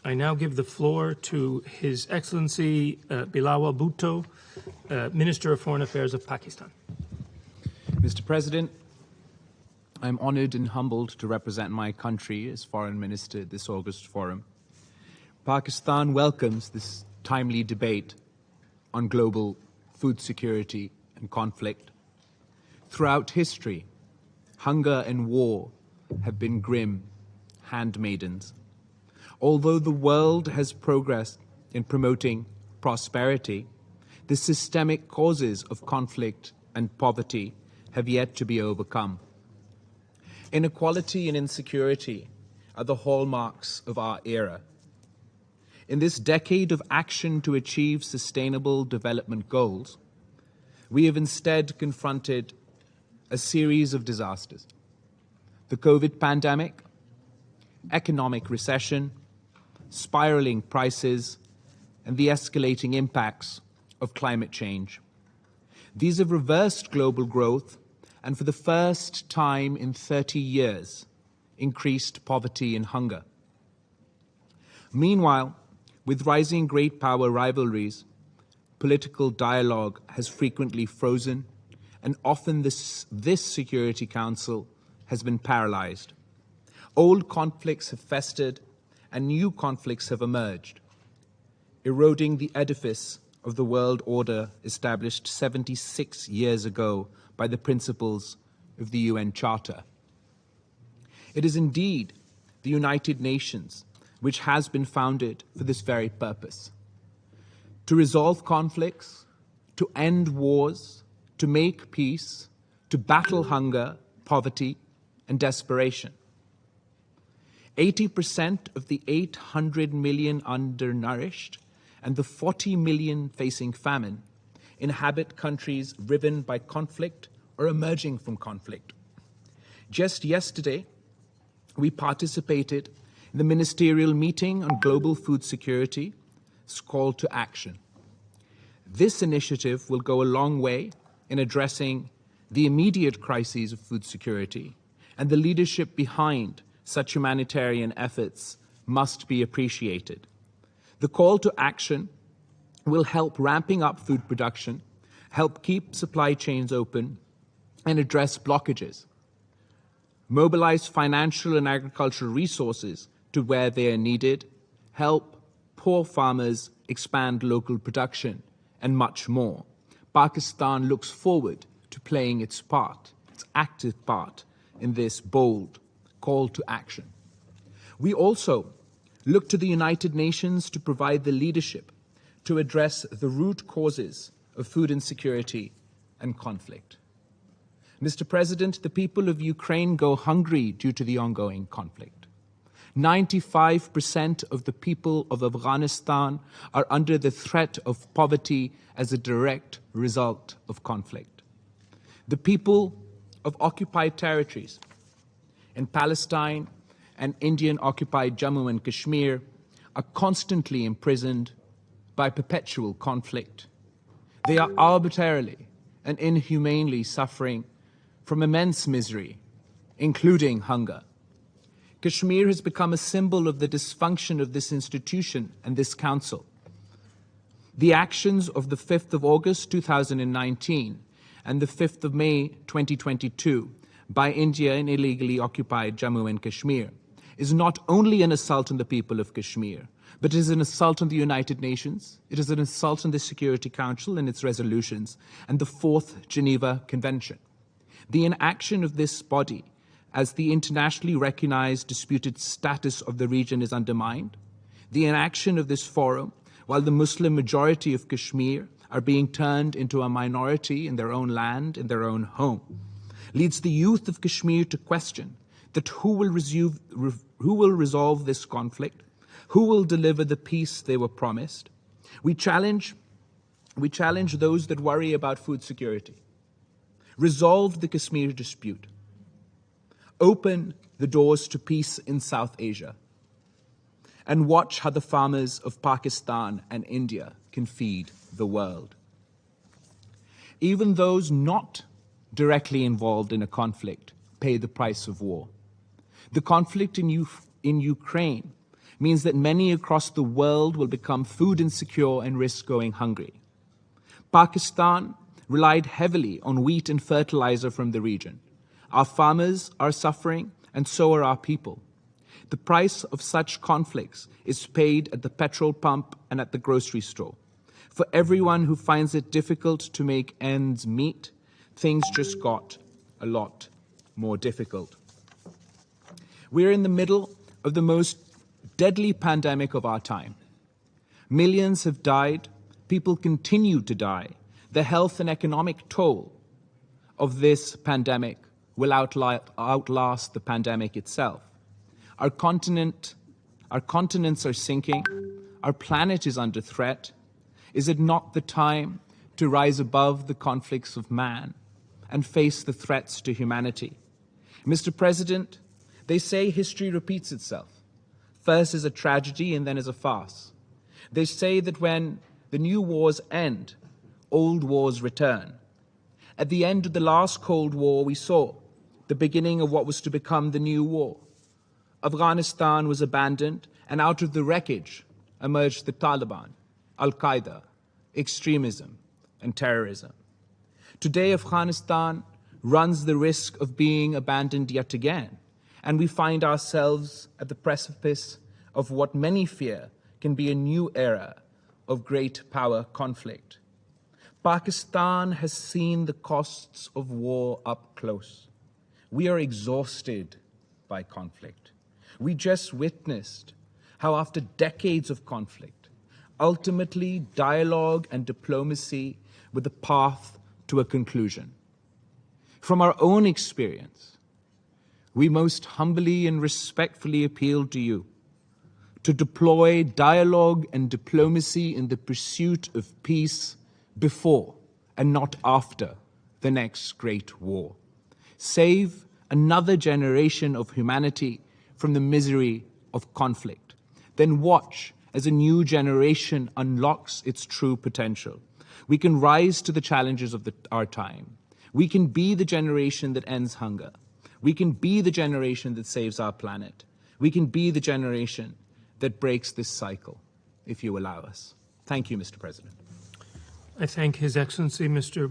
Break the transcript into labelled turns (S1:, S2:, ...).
S1: I now give the floor to His Excellency Bilawal Bhutto, Minister of Foreign Affairs of Pakistan.
S2: Mr. President, I'm honored and humbled to represent my country as Foreign Minister at this August forum. Pakistan welcomes this timely debate on global food security and conflict. Throughout history, hunger and war have been grim handmaidens. Although the world has progressed in promoting prosperity, the systemic causes of conflict and poverty have yet to be overcome. Inequality and insecurity are the hallmarks of our era. In this decade of action to achieve sustainable development goals, we have instead confronted a series of disasters: the COVID pandemic, economic recession, spiraling prices, and the escalating impacts of climate change. These have reversed global growth and, for the first time in 30 years, increased poverty and hunger. Meanwhile, with rising great power rivalries, political dialogue has frequently frozen, and often this Security Council has been paralyzed. Old conflicts have festered and new conflicts have emerged, eroding the edifice of the world order established 76 years ago by the principles of the UN Charter. It is indeed the United Nations which has been founded for this very purpose: to resolve conflicts, to end wars, to make peace, to battle hunger, poverty, and desperation. 80% of the 800 million undernourished and the 40 million facing famine inhabit countries riven by conflict or emerging from conflict. Just yesterday, we participated in the ministerial meeting on global food security's call to action. This initiative will go a long way in addressing the immediate crises of food security, and the leadership behind such humanitarian efforts must be appreciated. The call to action will help ramping up food production, help keep supply chains open, and address blockages, mobilize financial and agricultural resources to where they are needed, help poor farmers expand local production, and much more. Pakistan looks forward to playing its part, its active part, in this bold call to action. We also look to the United Nations to provide the leadership to address the root causes of food insecurity and conflict. Mr. President, the people of Ukraine go hungry due to the ongoing conflict. 95% of the people of Afghanistan are under the threat of poverty as a direct result of conflict. The people of occupied territories in Palestine and Indian-occupied Jammu and Kashmir are constantly imprisoned by perpetual conflict. They are arbitrarily and inhumanely suffering from immense misery, including hunger. Kashmir has become a symbol of the dysfunction of this institution and this council. The actions of the 5th of August 2019 and the 5th of May 2022 by India in illegally occupied Jammu and Kashmir is not only an assault on the people of Kashmir, but it is an assault on the United Nations, it is an assault on the Security Council and its resolutions, and the 4th Geneva Convention. The inaction of this body, as the internationally recognized disputed status of the region is undermined, the inaction of this forum, while the Muslim majority of Kashmir are being turned into a minority in their own land, in their own home, leads the youth of Kashmir to question that who will resolve this conflict, who will deliver the peace they were promised. We challenge those that worry about food security. Resolve the Kashmir dispute. Open the doors to peace in South Asia. And watch how the farmers of Pakistan and India can feed the world. Even those not directly involved in a conflict pay the price of war. The conflict in Ukraine means that many across the world will become food insecure and risk going hungry. Pakistan relied heavily on wheat and fertilizer from the region. Our farmers are suffering, and so are our people. The price of such conflicts is paid at the petrol pump and at the grocery store. For everyone who finds it difficult to make ends meet, things just got a lot more difficult. We're in the middle of the most deadly pandemic of our time. Millions have died. People continue to die. The health and economic toll of this pandemic will outlast the pandemic itself. Our continents are sinking. Our planet is under threat. Is it not the time to rise above the conflicts of man and face the threats to humanity? Mr. President, they say history repeats itself, first as a tragedy and then as a farce. They say that when the new wars end, old wars return. At the end of the last Cold War, we saw the beginning of what was to become the new war. Afghanistan was abandoned, and out of the wreckage emerged the Taliban, Al-Qaeda, extremism, and terrorism. Today, Afghanistan runs the risk of being abandoned yet again, and we find ourselves at the precipice of what many fear can be a new era of great power conflict. Pakistan has seen the costs of war up close. We are exhausted by conflict. We just witnessed how after decades of conflict, ultimately dialogue and diplomacy were the path to a conclusion. From our own experience, we most humbly and respectfully appeal to you to deploy dialogue and diplomacy in the pursuit of peace before and not after the next great war. Save another generation of humanity from the misery of conflict. Then watch as a new generation unlocks its true potential. We can rise to the challenges of our time. We can be the generation that ends hunger. We can be the generation that saves our planet. We can be the generation that breaks this cycle, if you allow us. Thank you, Mr. President.
S1: I thank His Excellency, Mr.